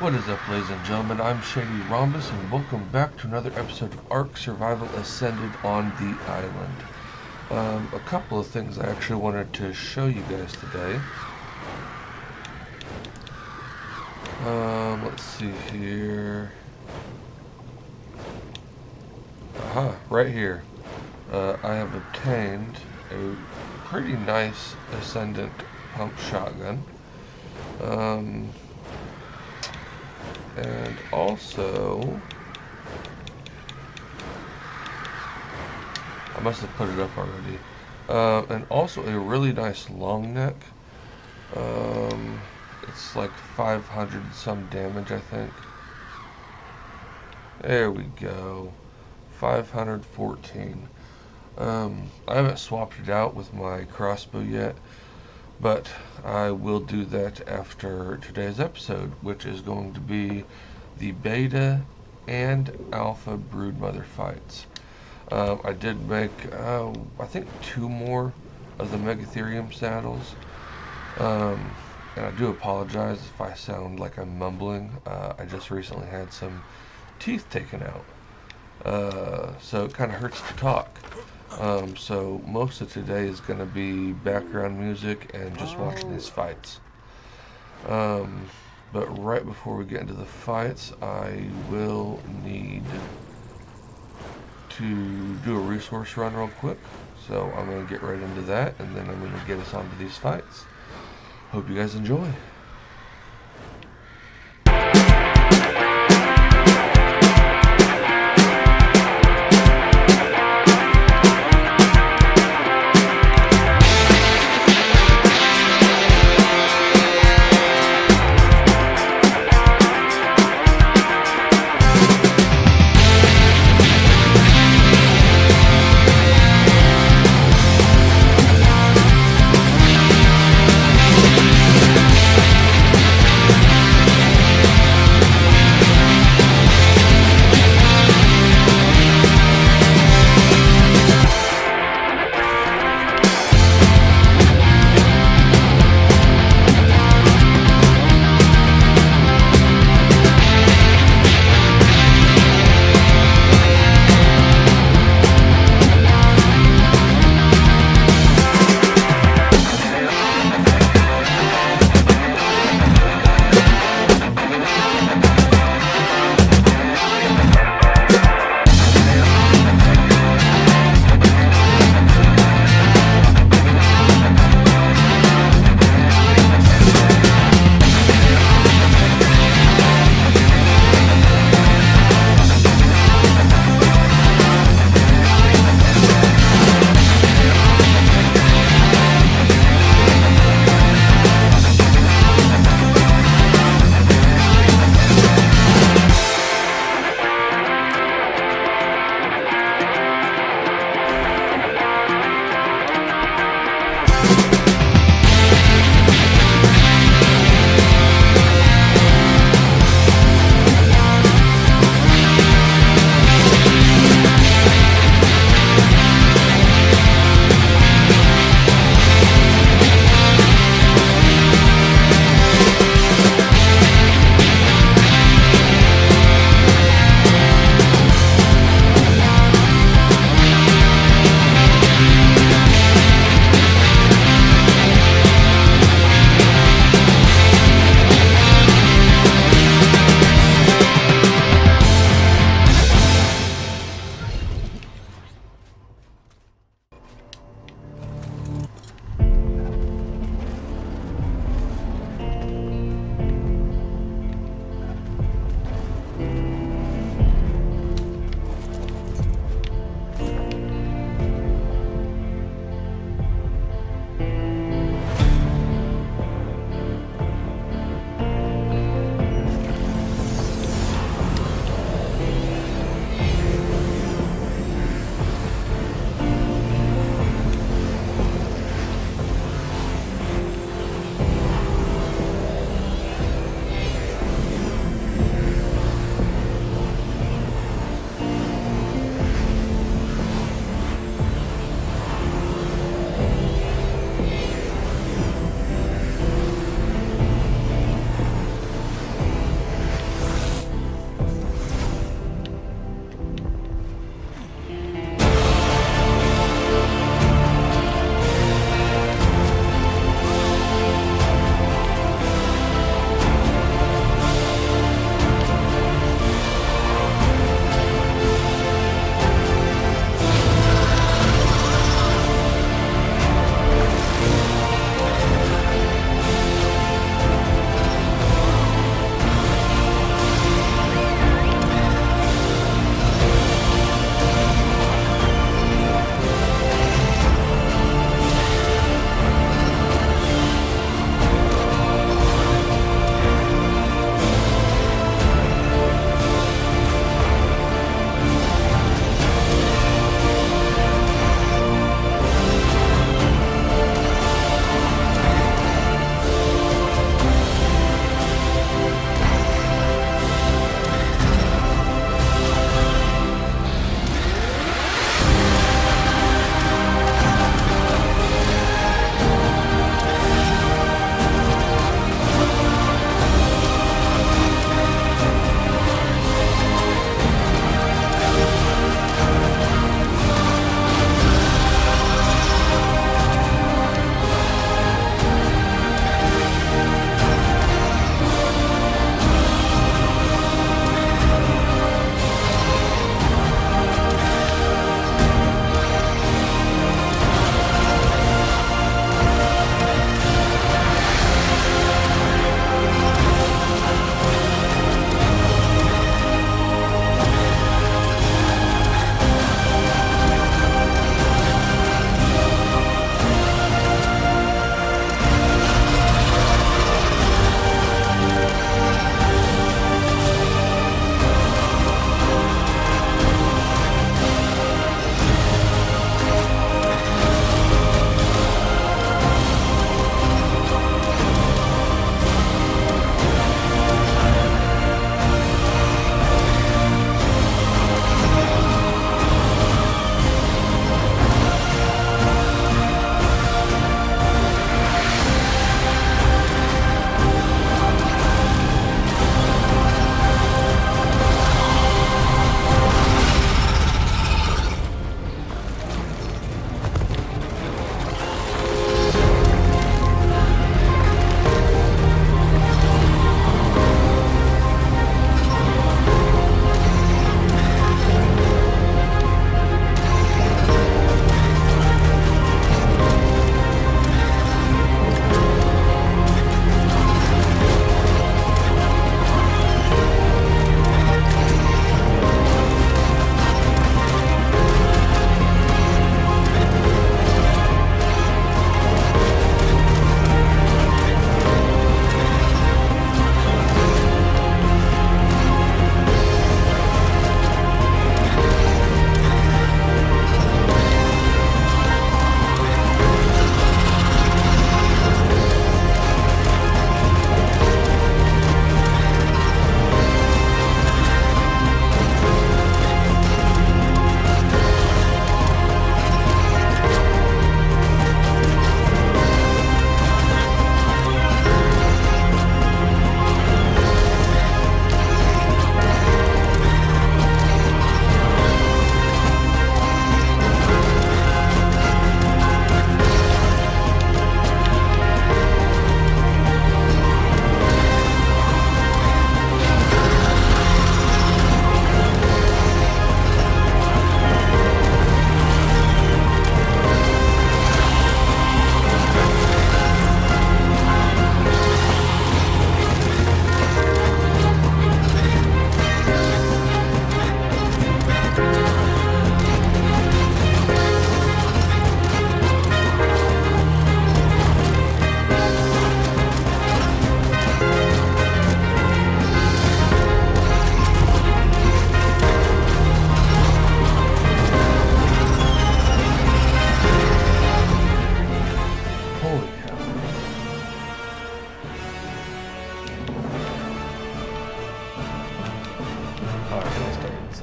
What is up, ladies and gentlemen? I'm Shady Rhombus, and welcome back to another episode of Ark Survival Ascended on the Island. A couple of things I actually wanted to show you guys today. Let's see here. Aha, right here. I have obtained a pretty nice Ascendant pump shotgun. And also, I must have put it up already. And also a really nice long neck. It's like 500 some damage, I think. There we go. 514. I haven't swapped it out with my crossbow yet, but I will do that after today's episode, which is going to be the beta and alpha Broodmother fights. I did make, I think 2 more of the Megatherium saddles. And I do apologize if I sound like I'm mumbling. I just recently had some teeth taken out. So it kind of hurts to talk. So most of today is going to be background music and just watching these fights. But right before we get into the fights, I will need to do a resource run real quick. So I'm going to get right into that, and then I'm going to get us onto these fights. Hope you guys enjoy.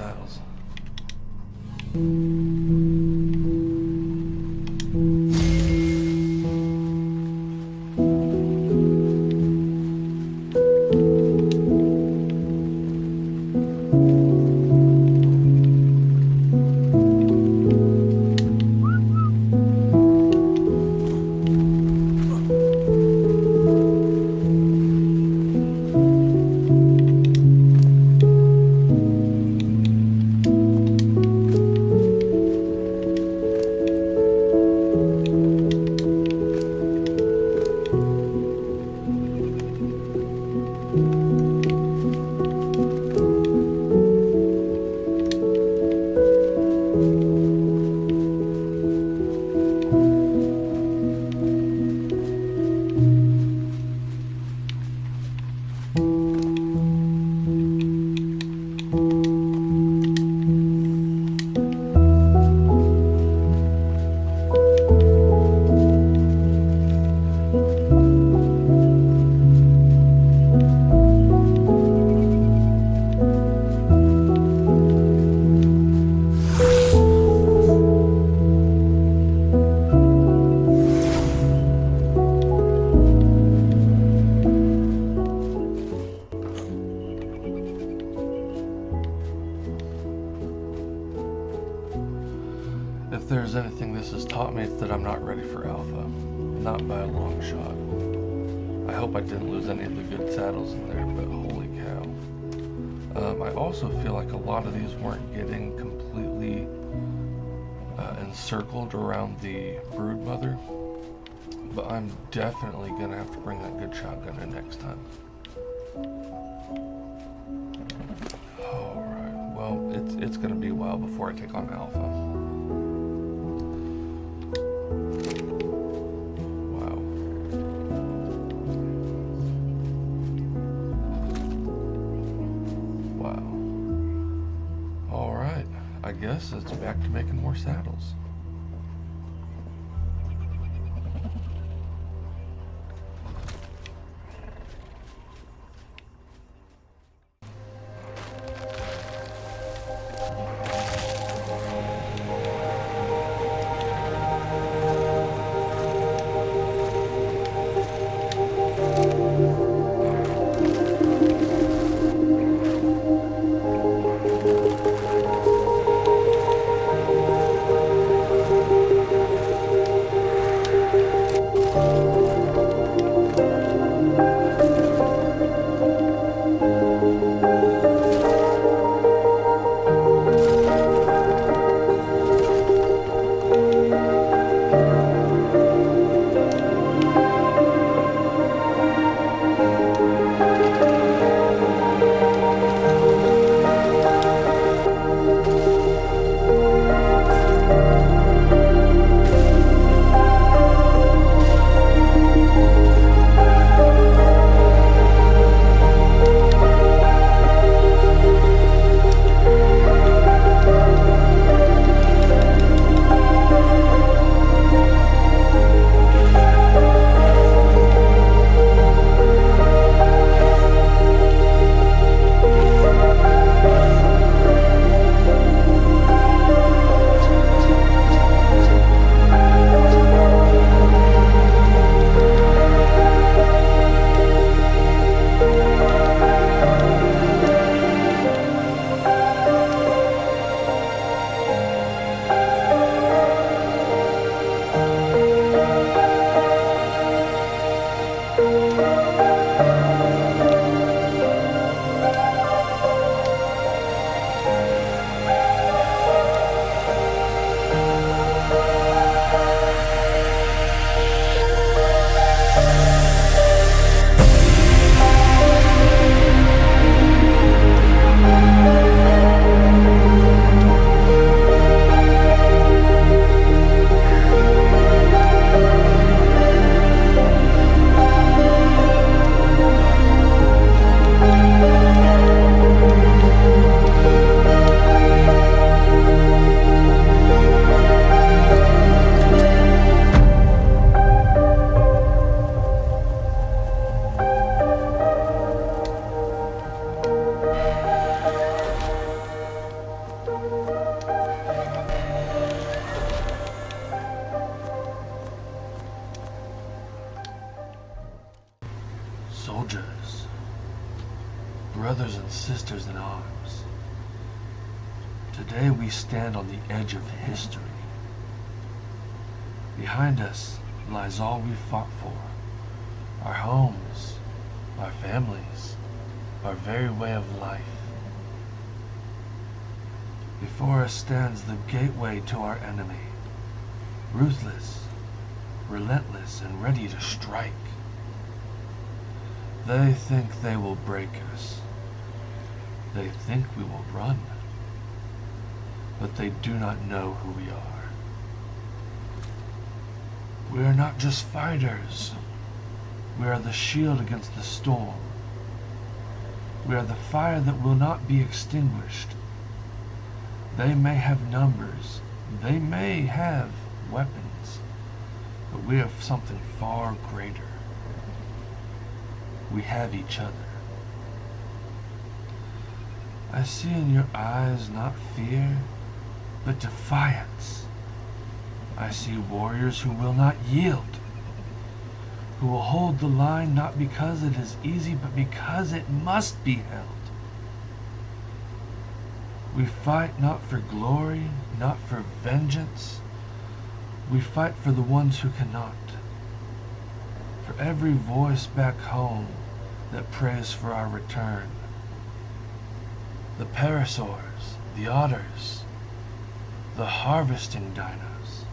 saddles. If there's anything this has taught me, it's that I'm not ready for alpha. Not by a long shot. I hope I didn't lose any of the good saddles in there, but holy cow. I also feel like a lot of these weren't getting completely encircled around the Broodmother, but I'm definitely going to have to bring that good shotgun in next time. Alright, well, it's going to be a while before I take on alpha. I guess it's back to making more saddles. brothers and sisters in arms. Today we stand on the edge of history. Behind us lies all we fought for, our homes, our families, our very way of life. Before us stands the gateway to our enemy, ruthless, relentless, and ready to strike. They think they will break us. They think we will run. But they do not know who we are. We are not just fighters. We are the shield against the storm. We are the fire that will not be extinguished. They may have numbers. They may have weapons. But we have something far greater. We have each other. I see in your eyes not fear, but defiance. I see warriors who will not yield, who will hold the line not because it is easy, but because it must be held. We fight not for glory, not for vengeance. We fight for the ones who cannot. For every voice back home that prays for our return. The parasaurs, the otters, the harvesting dinos.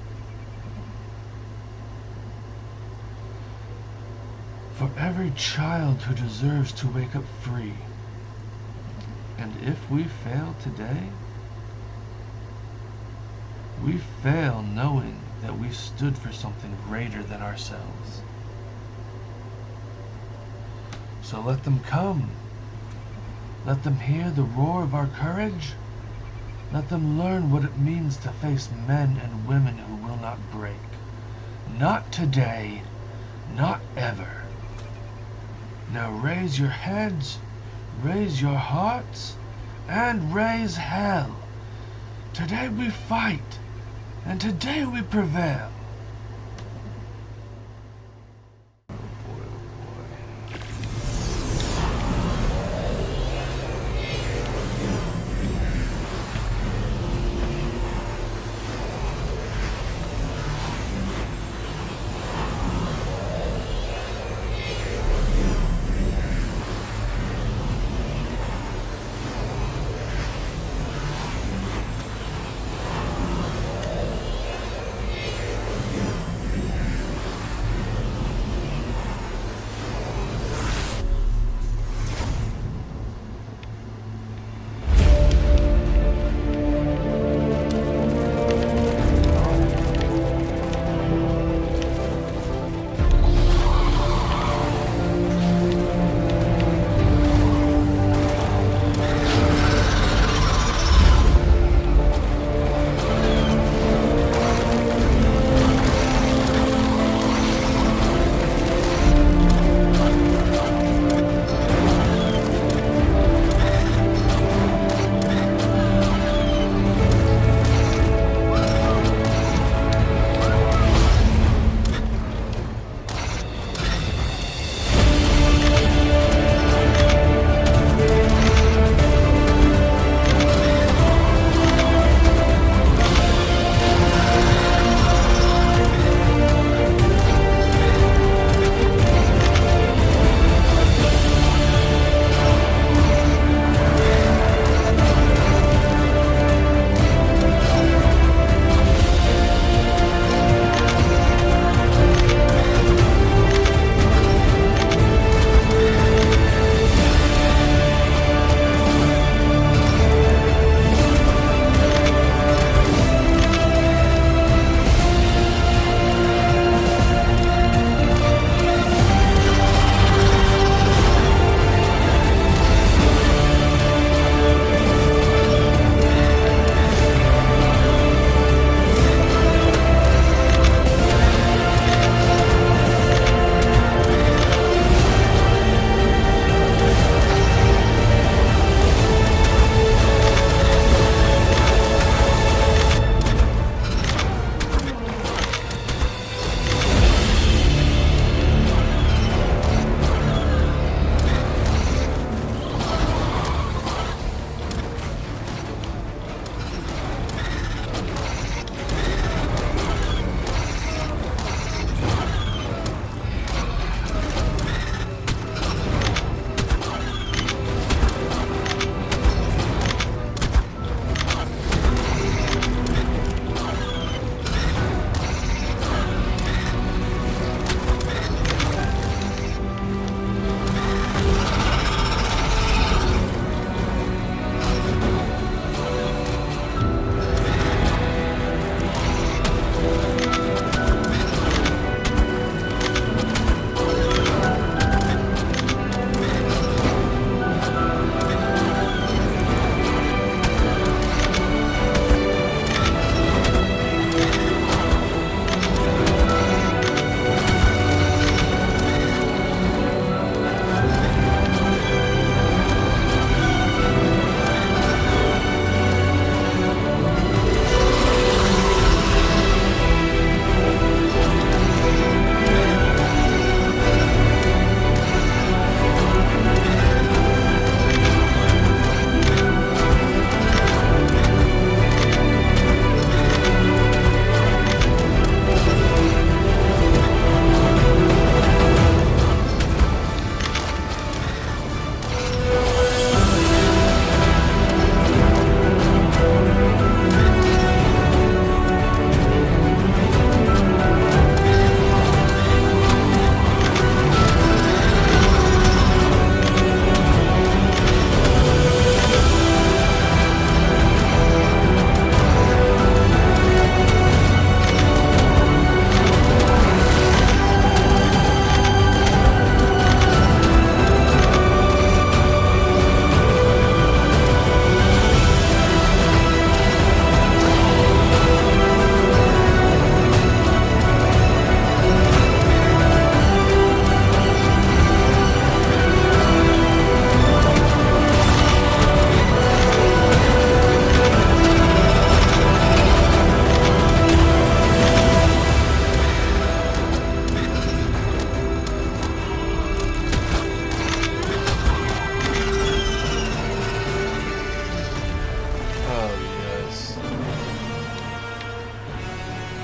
For every child who deserves to wake up free. And if we fail today, we fail knowing that we stood for something greater than ourselves. So let them come. Let them hear the roar of our courage. Let them learn what it means to face men and women who will not break. Not today, not ever. Now raise your heads, raise your hearts, and raise hell. Today we fight, and today we prevail.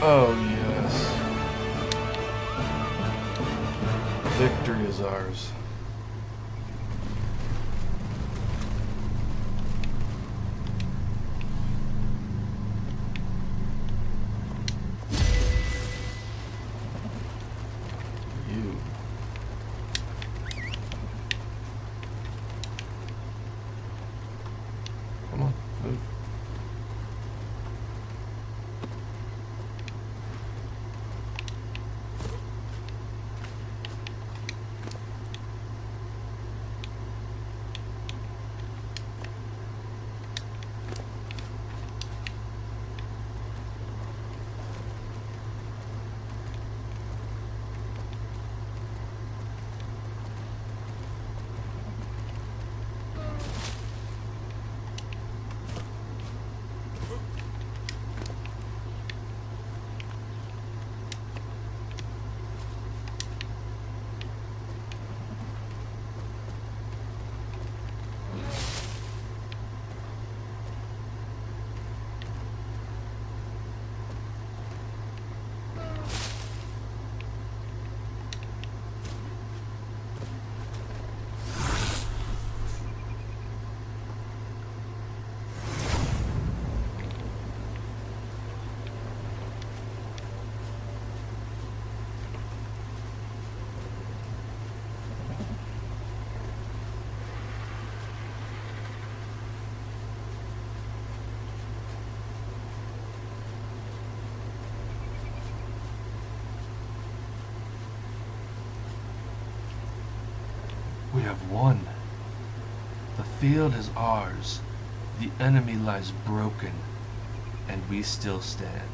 Oh, yes. Victory is ours. You. Come on, move. We have won. The field is ours. The enemy lies broken, and we still stand.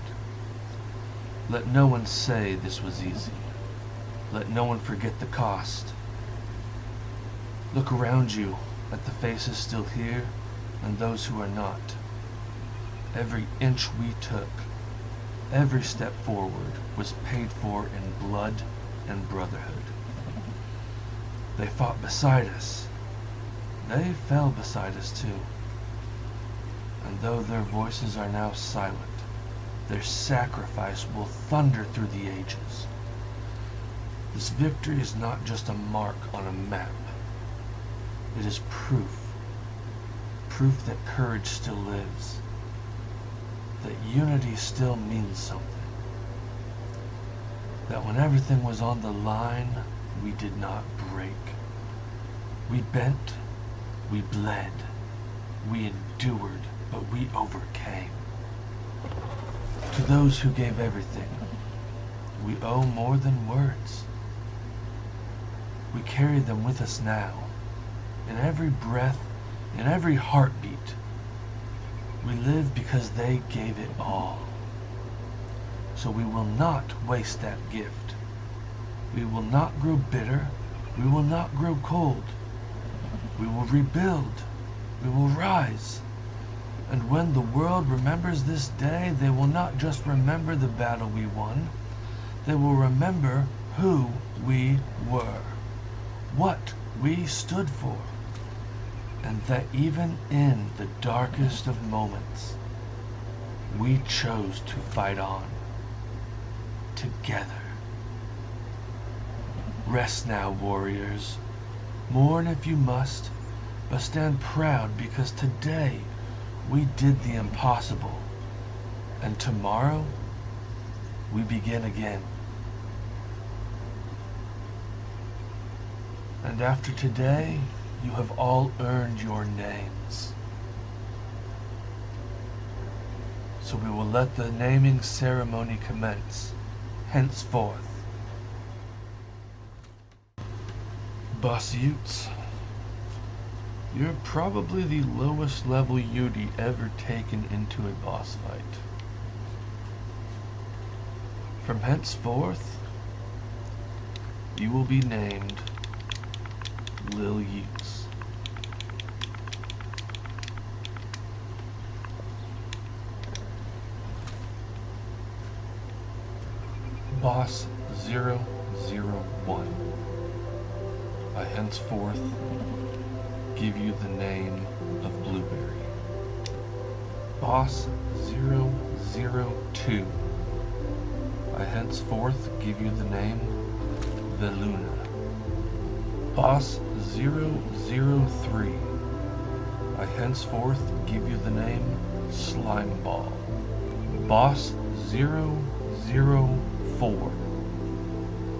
Let no one say this was easy. Let no one forget the cost. Look around you at the faces still here and those who are not. Every inch we took, every step forward was paid for in blood and brotherhood. They fought beside us. They fell beside us too. And though their voices are now silent, their sacrifice will thunder through the ages. This victory is not just a mark on a map. It is proof. Proof that courage still lives. That unity still means something. That when everything was on the line, we did not break. We bent, we bled, we endured, but we overcame. To those who gave everything, we owe more than words. We carry them with us now, in every breath, in every heartbeat. We live because they gave it all. So we will not waste that gift. We will not grow bitter. We will not grow cold. We will rebuild. We will rise. And when the world remembers this day, they will not just remember the battle we won. They will remember who we were, what we stood for, and that even in the darkest of moments, we chose to fight on, together. Rest now, warriors. Mourn if you must, but stand proud because today we did the impossible, and tomorrow we begin again. And after today, you have all earned your names. So we will let the naming ceremony commence henceforth. Boss Utes, you're probably the lowest level Yudi ever taken into a boss fight. From henceforth, you will be named Lil Utes. Boss 001. I henceforth give you the name of Blueberry. Boss 002. I henceforth give you the name Veluna. Boss 003. I henceforth give you the name Slimeball. Boss 004.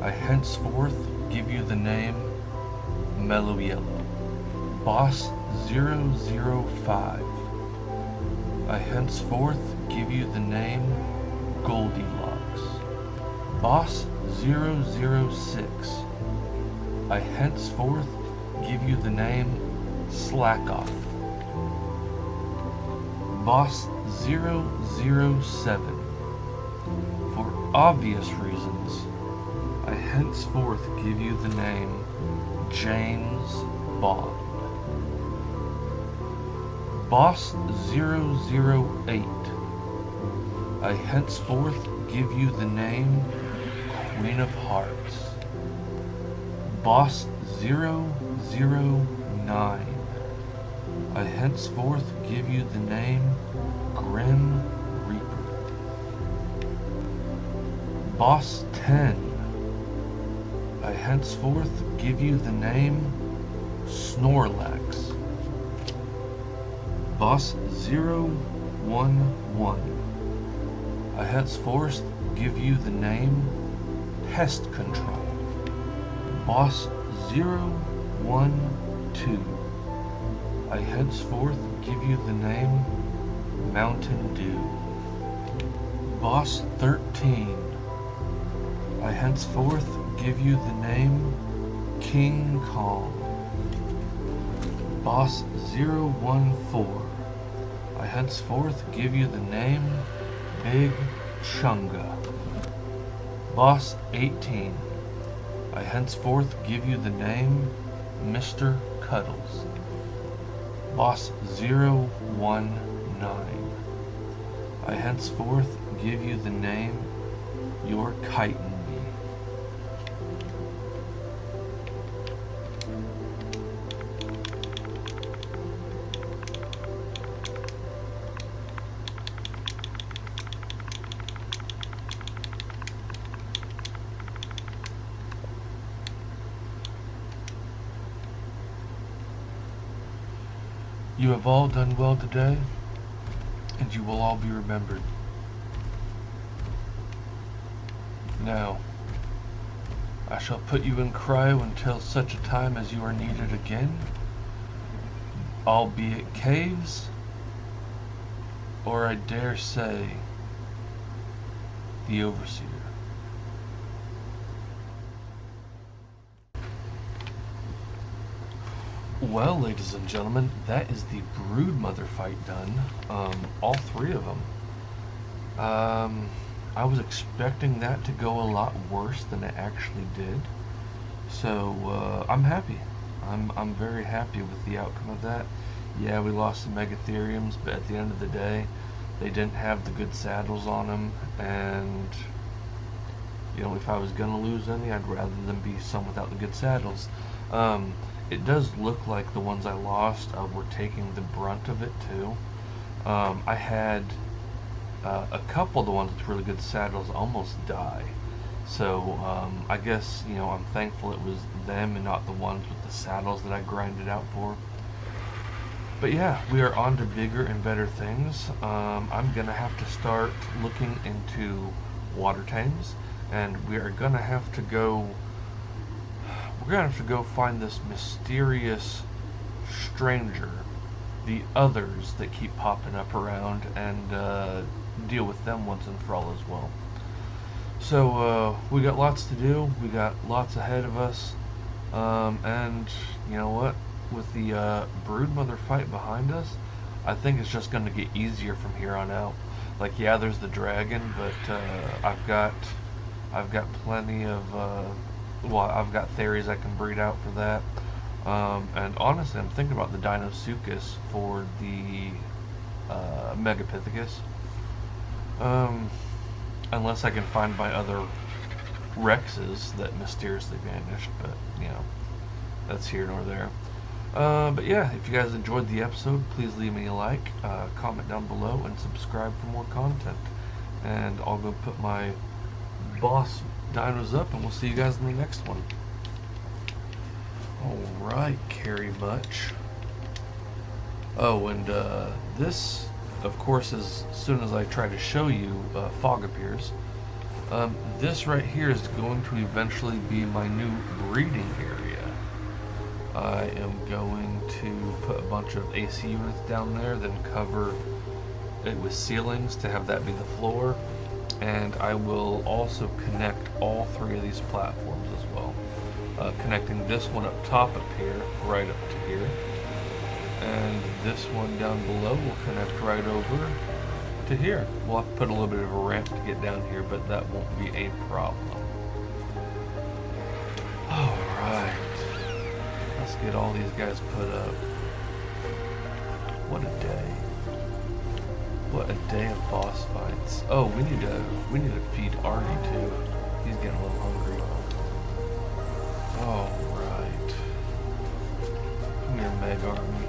I henceforth give you the name Mellow Yellow. Boss 005. I henceforth give you the name Goldilocks. Boss 006. I henceforth give you the name Slackoff. Boss 007. For obvious reasons, I henceforth give you the name James Bond. Boss 008. I henceforth give you the name Queen of Hearts. Boss 009. I henceforth give you the name Grim Reaper. Boss 10. I henceforth give you the name Snorlax. Boss 011. I henceforth give you the name Pest Control. Boss 012. I henceforth give you the name Mountain Dew. Boss 13. I henceforth give you the name King Kong. Boss 014. I henceforth give you the name Big Chunga. Boss 18. I henceforth give you the name Mr. Cuddles. Boss 019. I henceforth give you the name You're Kiting Me. You have all done well today, and you will all be remembered. Now, I shall put you in cryo until such a time as you are needed again, albeit caves, or I dare say, the Overseer. Well, ladies and gentlemen, that is the Broodmother fight done. All three of them. I was expecting that to go a lot worse than it actually did. So, I'm happy. I'm very happy with the outcome of that. Yeah, we lost some Megatheriums, but at the end of the day, they didn't have the good saddles on them, and, you know, if I was gonna lose any, I'd rather them be some without the good saddles. It does look like the ones I lost were taking the brunt of it too. I had a couple of the ones with really good saddles almost die. So I guess, you know, I'm thankful it was them and not the ones with the saddles that I grinded out for. But yeah, we are on to bigger and better things. I'm gonna have to start looking into water tames, and we are gonna have to go find this mysterious stranger, the others that keep popping up around, and deal with them once and for all as well. So we got lots to do, we got lots ahead of us, and you know what, with the Broodmother fight behind us, I think it's just going to get easier from here on out. Like, yeah, there's the dragon, but I've got plenty of I've got theories I can breed out for that. And honestly, I'm thinking about the Dinosuchus for the Megapithecus. Unless I can find my other Rexes that mysteriously vanished, but, you know, that's here nor there. But yeah, if you guys enjoyed the episode, please leave me a like, comment down below, and subscribe for more content. And I'll go put my boss dinos up, and we'll see you guys in the next one. Alright, Carrie Much. Oh, and this, of course, as soon as I try to show you, fog appears. This right here is going to eventually be my new breeding area. I am going to put a bunch of AC units down there, then cover it with ceilings to have that be the floor. And I will also connect all three of these platforms as well. Connecting this one up top up here, right up to here. And this one down below will connect right over to here. We'll have to put a little bit of a ramp to get down here, but that won't be a problem. Alright. Let's get all these guys put up. What a day. What a day of boss fights. Oh, we need to feed Arnie too. He's getting a little hungry. Alright. Come here, Meg Army.